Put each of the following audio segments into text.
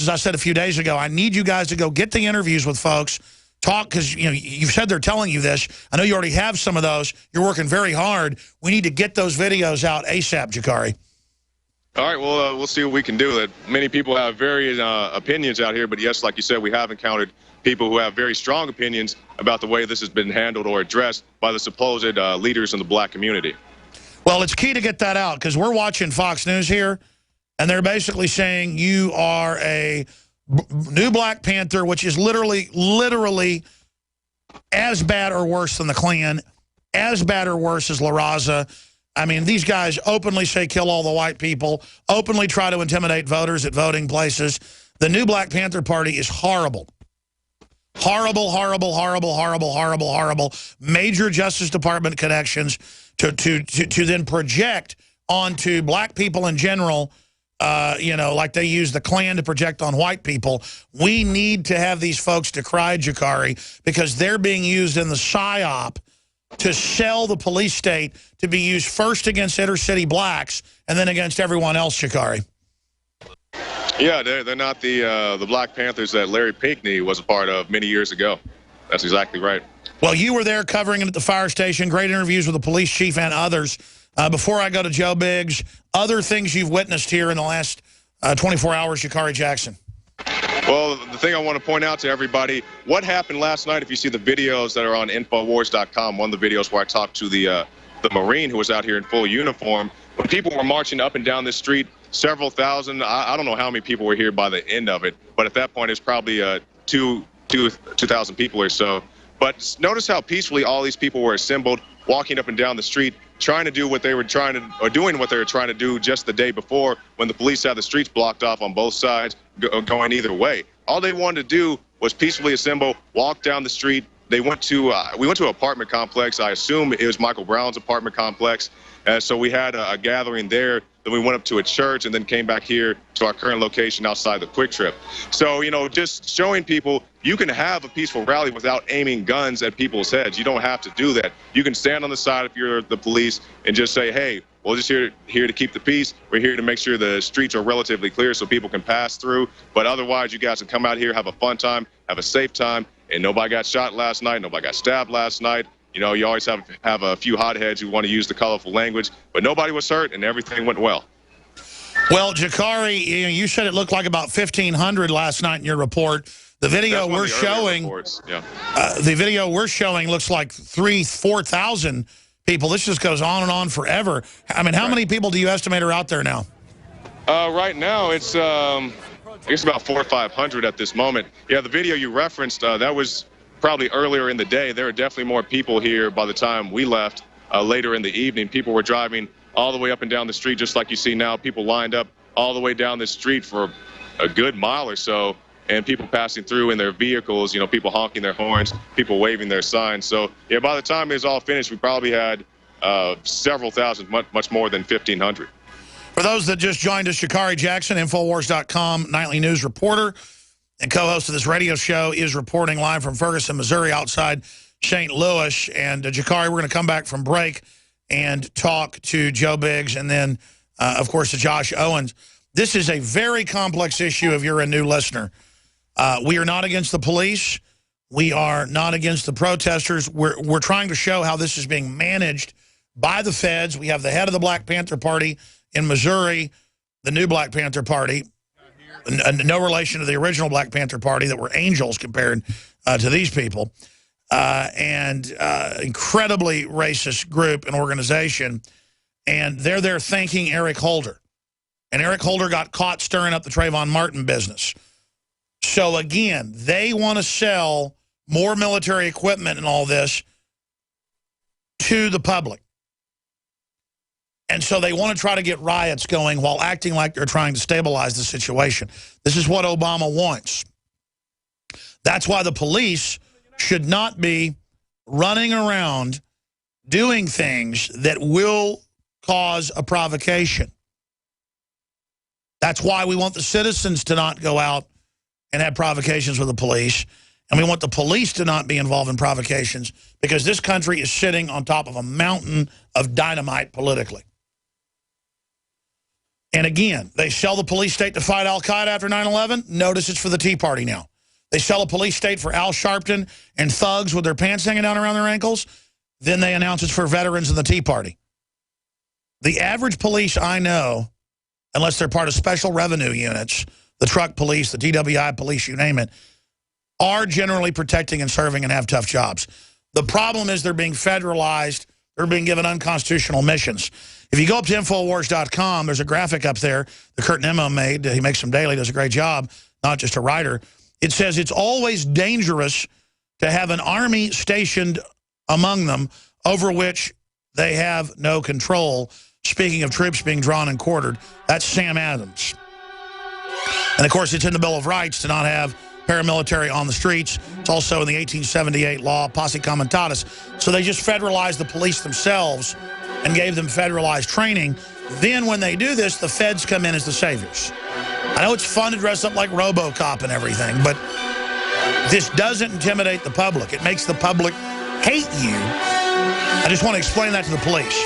as I said a few days ago, I need you guys to go get the interviews with folks, talk, because you've said they're telling you this. I know you already have some of those. You're working very hard. We need to get those videos out ASAP, Jakari. All right, well, we'll see what we can do. Many people have various opinions out here, but yes, like you said, we have encountered people who have very strong opinions about the way this has been handled or addressed by the supposed leaders in the black community. Well, it's key to get that out, because we're watching Fox News here, and they're basically saying you are a new Black Panther, which is literally as bad or worse than the Klan, as bad or worse as La Raza. I mean, these guys openly say kill all the white people, openly try to intimidate voters at voting places. The new Black Panther Party is horrible. Horrible, horrible, horrible, horrible, horrible, horrible. Major Justice Department connections to then project onto black people in general, like they use the Klan to project on white people. We need to have these folks decry, Jakari, because they're being used in the PSYOP to sell the police state to be used first against inner city blacks and then against everyone else, Jakari. Yeah, they're not the Black Panthers that Larry Pinckney was a part of many years ago. That's exactly right. Well, you were there covering it at the fire station. Great interviews with the police chief and others. Before I go to Joe Biggs, other things you've witnessed here in the last 24 hours, Jakari Jackson. Well, the thing I want to point out to everybody, what happened last night, if you see the videos that are on Infowars.com, one of the videos where I talked to the Marine who was out here in full uniform, when people were marching up and down this street, several thousand, I don't know how many people were here by the end of it, but at that point it's probably 2,000 people or so. But notice how peacefully all these people were assembled, walking up and down the street, trying to do what they were trying to, or doing what they were trying to do just the day before when the police had the streets blocked off on both sides, going either way. All they wanted to do was peacefully assemble, walk down the street. They went to, we went to an apartment complex. I assume it was Michael Brown's apartment complex. So we had a gathering there. Then we went up to a church and then came back here to our current location outside the Quick Trip. So, just showing people you can have a peaceful rally without aiming guns at people's heads. You don't have to do that. You can stand on the side if you're the police and just say, hey, we're just here to keep the peace. We're here to make sure the streets are relatively clear so people can pass through. But otherwise, you guys can come out here, have a fun time, have a safe time. And nobody got shot last night. Nobody got stabbed last night. You always have a few hotheads who want to use the colorful language, but nobody was hurt and everything went well. Well, Jakari, you said it looked like about 1,500 last night in your report. The video we're showing, the video we're showing looks like 4,000 people. This just goes on and on forever. I mean, how many people do you estimate are out there now? Right now, it's I guess about 400 or 500 at this moment. Yeah, the video you referenced, that was probably earlier in the day. There were definitely more people here by the time we left later in the evening. People were driving all the way up and down the street, just like you see now. People lined up all the way down the street for a good mile or so, and people passing through in their vehicles, people honking their horns, people waving their signs. So, yeah, by the time it was all finished, we probably had several thousand, much more than 1,500. For those that just joined us, Jakari Jackson, Infowars.com nightly news reporter and co-host of this radio show, is reporting live from Ferguson, Missouri, outside St. Louis. And Jakari, we're going to come back from break and talk to Joe Biggs and then, of course, to Josh Owens. This is a very complex issue if you're a new listener. We are not against the police. We are not against the protesters. We're trying to show how this is being managed by the feds. We have the head of the Black Panther Party in Missouri, the new Black Panther Party, no relation to the original Black Panther Party that were angels compared to these people, and incredibly racist group and organization. And they're there thanking Eric Holder. And Eric Holder got caught stirring up the Trayvon Martin business. So, again, they want to sell more military equipment and all this to the public. And so they want to try to get riots going while acting like they're trying to stabilize the situation. This is what Obama wants. That's why the police should not be running around doing things that will cause a provocation. That's why we want the citizens to not go out and have provocations with the police. And we want the police to not be involved in provocations because this country is sitting on top of a mountain of dynamite politically. And again, they sell the police state to fight al-Qaeda after 9/11. Notice it's for the Tea Party now. They sell a police state for Al Sharpton and thugs with their pants hanging down around their ankles. Then they announce it's for veterans of the Tea Party. The average police I know, unless they're part of special revenue units, the truck police, the DWI police, you name it, are generally protecting and serving and have tough jobs. The problem is they're being federalized. They're being given unconstitutional missions. If you go up to Infowars.com, there's a graphic up there that Kurt Nimmo made. He makes them daily, does a great job, not just a writer. It says it's always dangerous to have an army stationed among them over which they have no control. Speaking of troops being drawn and quartered, that's Sam Adams. And, of course, it's in the Bill of Rights to not have paramilitary on the streets. It's also in the 1878 law, Posse Comitatus. So they just federalized the police themselves and gave them federalized training. Then when they do this, the feds come in as the saviors. I know it's fun to dress up like RoboCop and everything, but this doesn't intimidate the public. It makes the public hate you. I just want to explain that to the police.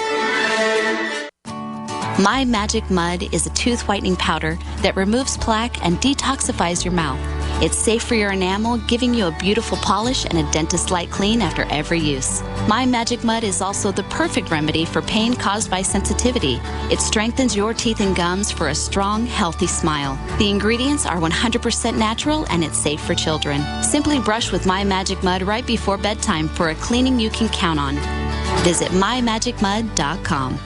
My Magic Mud is a tooth whitening powder that removes plaque and detoxifies your mouth. It's safe for your enamel, giving you a beautiful polish and a dentist-like clean after every use. My Magic Mud is also the perfect remedy for pain caused by sensitivity. It strengthens your teeth and gums for a strong, healthy smile. The ingredients are 100% natural and it's safe for children. Simply brush with My Magic Mud right before bedtime for a cleaning you can count on. Visit mymagicmud.com.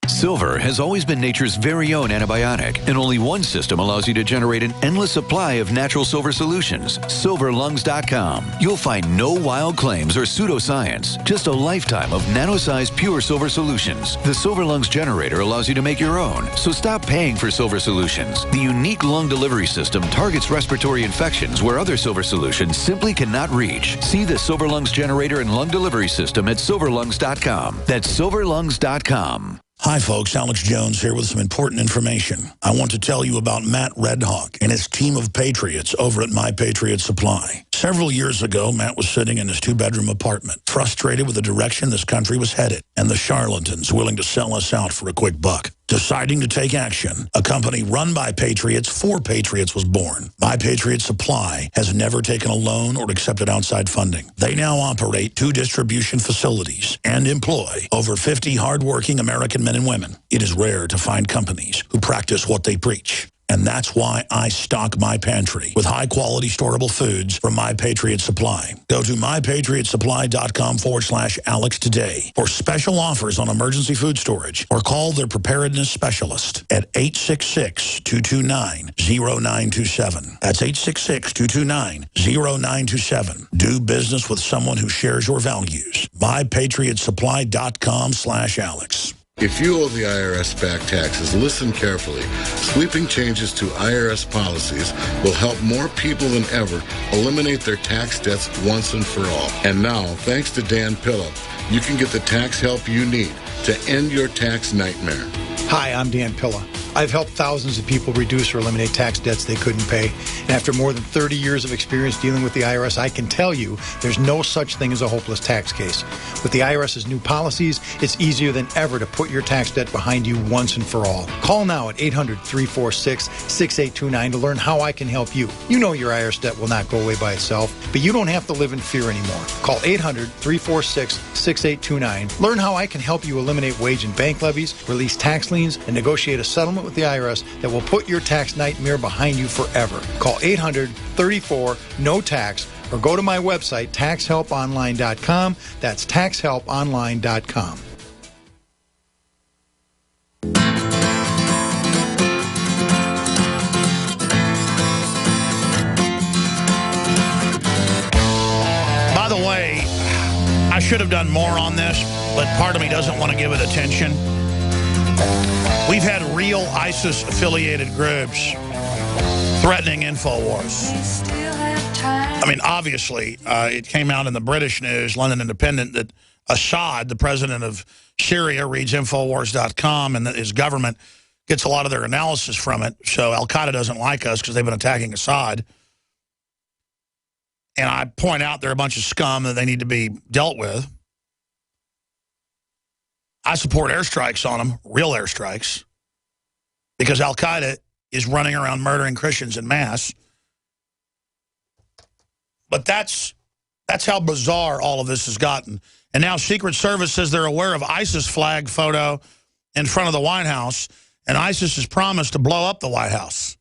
Silver has always been nature's very own antibiotic, and only one system allows you to generate an endless supply of natural silver solutions. SilverLungs.com. You'll find no wild claims or pseudoscience, just a lifetime of nano-sized pure silver solutions. The Silver Lungs generator allows you to make your own, so stop paying for silver solutions. The unique lung delivery system targets respiratory infections where other silver solutions simply cannot reach. See the Silver Lungs generator and lung delivery system at SilverLungs.com. That's SilverLungs.com. Hi, folks. Alex Jones here with some important information. I want to tell you about Matt Redhawk and his team of patriots over at My Patriot Supply. Several years ago, Matt was sitting in his two-bedroom apartment, frustrated with the direction this country was headed and the charlatans willing to sell us out for a quick buck. Deciding to take action, a company run by patriots for patriots was born. My Patriot Supply has never taken a loan or accepted outside funding. They now operate 2 distribution facilities and employ over 50 hardworking American men and women. It is rare to find companies who practice what they preach. And that's why I stock my pantry with high-quality storable foods from My Patriot Supply. Go to mypatriotsupply.com/Alex today for special offers on emergency food storage, or call their preparedness specialist at 866-229-0927. That's 866-229-0927. Do business with someone who shares your values. mypatriotsupply.com/Alex. If you owe the IRS back taxes, listen carefully. Sweeping changes to IRS policies will help more people than ever eliminate their tax debts once and for all. And now, thanks to Dan Pilla, you can get the tax help you need to end your tax nightmare. Hi, I'm Dan Pilla. I've helped thousands of people reduce or eliminate tax debts they couldn't pay. And after more than 30 years of experience dealing with the IRS, I can tell you there's no such thing as a hopeless tax case. With the IRS's new policies, it's easier than ever to put your tax debt behind you once and for all. Call now at 800-346-6829 to learn how I can help you. You know your IRS debt will not go away by itself, but you don't have to live in fear anymore. Call 800-346-6829. Learn how I can help you eliminate wage and bank levies, release tax liens, and negotiate a settlement with the IRS that will put your tax nightmare behind you forever. Call 800-34-NO-TAX or go to my website, taxhelponline.com. That's taxhelponline.com. By the way, I should have done more on this, but part of me doesn't want to give it attention. We've had real ISIS-affiliated groups threatening InfoWars. I mean, obviously, it came out in the British news, London Independent, that Assad, the president of Syria, reads Infowars.com, and that his government gets a lot of their analysis from it. So Al-Qaeda doesn't like us because they've been attacking Assad. And I point out they're a bunch of scum that they need to be dealt with. I support airstrikes on them, real airstrikes, because Al-Qaeda is running around murdering Christians en masse. But that's how bizarre all of this has gotten. And now Secret Service says they're aware of ISIS flag photo in front of the White House, and ISIS has promised to blow up the White House.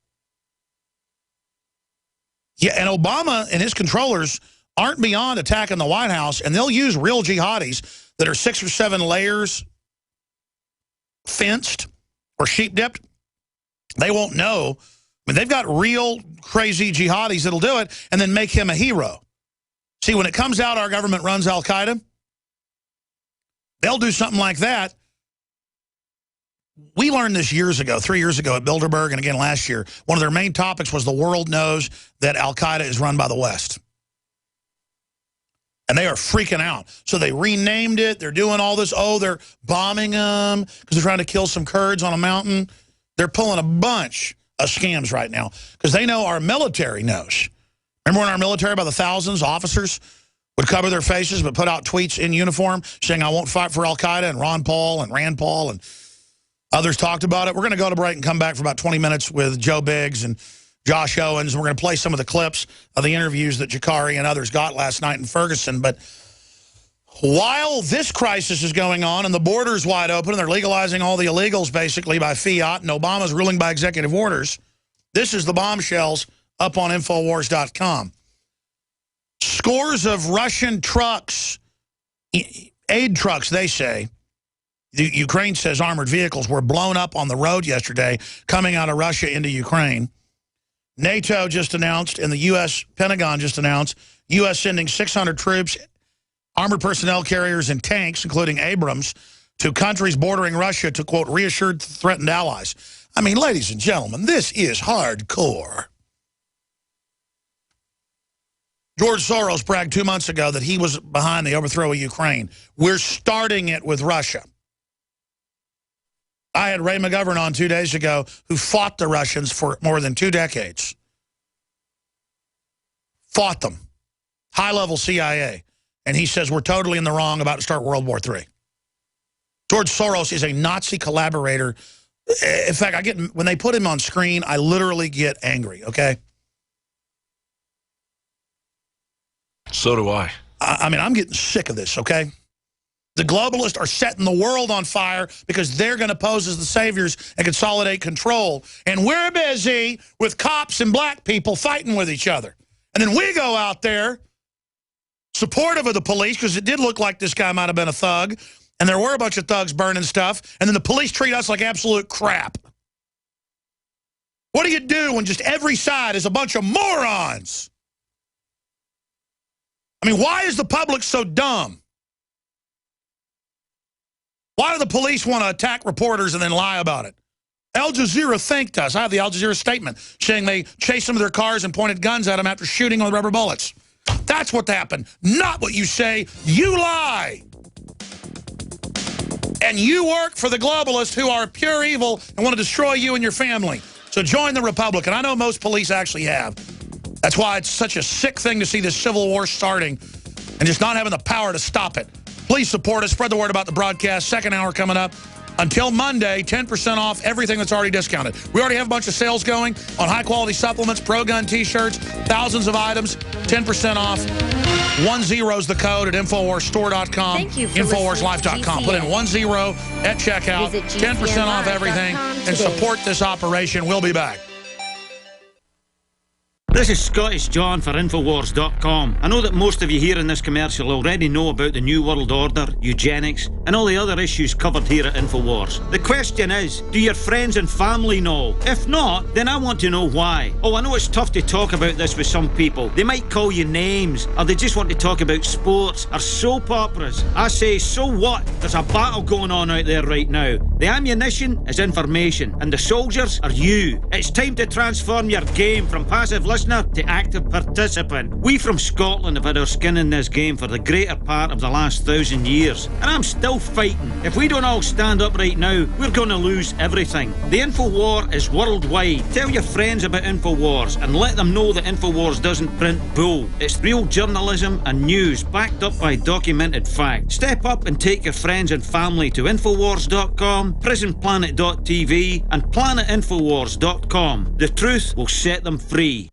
Yeah, and Obama and his controllers aren't beyond attacking the White House, and they'll use real jihadis that are 6 or 7 layers fenced or sheep-dipped. They won't know. I mean, they've got real crazy jihadis that'll do it and then make him a hero. See, when it comes out our government runs Al-Qaeda, they'll do something like that. We learned this years ago, 3 years ago at Bilderberg, and again last year. One of their main topics was the world knows that Al-Qaeda is run by the West. And they are freaking out. So they renamed it. They're doing all this. Oh, they're bombing them because they're trying to kill some Kurds on a mountain. They're pulling a bunch of scams right now because they know our military knows. Remember when our military, by the thousands, officers would cover their faces but put out tweets in uniform saying, I won't fight for Al-Qaeda, and Ron Paul and Rand Paul and others talked about it. We're going to go to break and come back for about 20 minutes with Joe Biggs and Josh Owens. And we're going to play some of the clips of the interviews that Jakari and others got last night in Ferguson. But while this crisis is going on and the border's wide open and they're legalizing all the illegals basically by fiat and Obama's ruling by executive orders, this is the bombshells up on Infowars.com. Scores of Russian trucks, aid trucks, they say, Ukraine says armored vehicles were blown up on the road yesterday coming out of Russia into Ukraine. NATO just announced, and the U.S. Pentagon just announced, U.S. sending 600 troops, armored personnel carriers, and tanks, including Abrams, to countries bordering Russia to, quote, reassure threatened allies. I mean, ladies and gentlemen, this is hardcore. George Soros bragged 2 months ago that he was behind the overthrow of Ukraine. We're starting it with Russia. I had Ray McGovern on 2 days ago who fought the Russians for more than 2 decades. Fought them. High-level CIA. And he says we're totally in the wrong about to start World War III. George Soros is a Nazi collaborator. In fact, when they put him on screen, I literally get angry, okay? So do I. I mean, I'm getting sick of this, okay? The globalists are setting the world on fire because they're going to pose as the saviors and consolidate control. And we're busy with cops and black people fighting with each other. And then we go out there supportive of the police because it did look like this guy might have been a thug. And there were a bunch of thugs burning stuff. And then the police treat us like absolute crap. What do you do when just every side is a bunch of morons? I mean, why is the public so dumb? Why do the police want to attack reporters and then lie about it? Al Jazeera thanked us. I have the Al Jazeera statement saying they chased them to their cars and pointed guns at them after shooting with rubber bullets. That's what happened, not what you say. You lie. And you work for the globalists who are pure evil and want to destroy you and your family. So join the Republican. I know most police actually have. That's why it's such a sick thing to see this civil war starting and just not having the power to stop it. Please support us. Spread the word about the broadcast. Second hour coming up. Until Monday, 10% off everything that's already discounted. We already have a bunch of sales going on high-quality supplements, Pro-Gun T-shirts, thousands of items, 10% off. 10 is the code at InfoWarsStore.com, InfoWarsLife.com. Put in 10 at checkout, 10% off everything, and support this operation. We'll be back. This is Scottish John for Infowars.com. I know that most of you here in this commercial already know about the New World Order, eugenics, and all the other issues covered here at Infowars. The question is, do your friends and family know? If not, then I want to know why. Oh, I know it's tough to talk about this with some people. They might call you names, or they just want to talk about sports or soap operas. I say, so what? There's a battle going on out there right now. The ammunition is information, and the soldiers are you. It's time to transform your game from passive listening listener to active participant. We from Scotland have had our skin in this game for the greater part of the last 1,000 years, and I'm still fighting. If we don't all stand up right now, we're going to lose everything. The InfoWar is worldwide. Tell your friends about InfoWars and let them know that InfoWars doesn't print bull. It's real journalism and news backed up by documented fact. Step up and take your friends and family to InfoWars.com, PrisonPlanet.tv and PlanetInfoWars.com. The truth will set them free.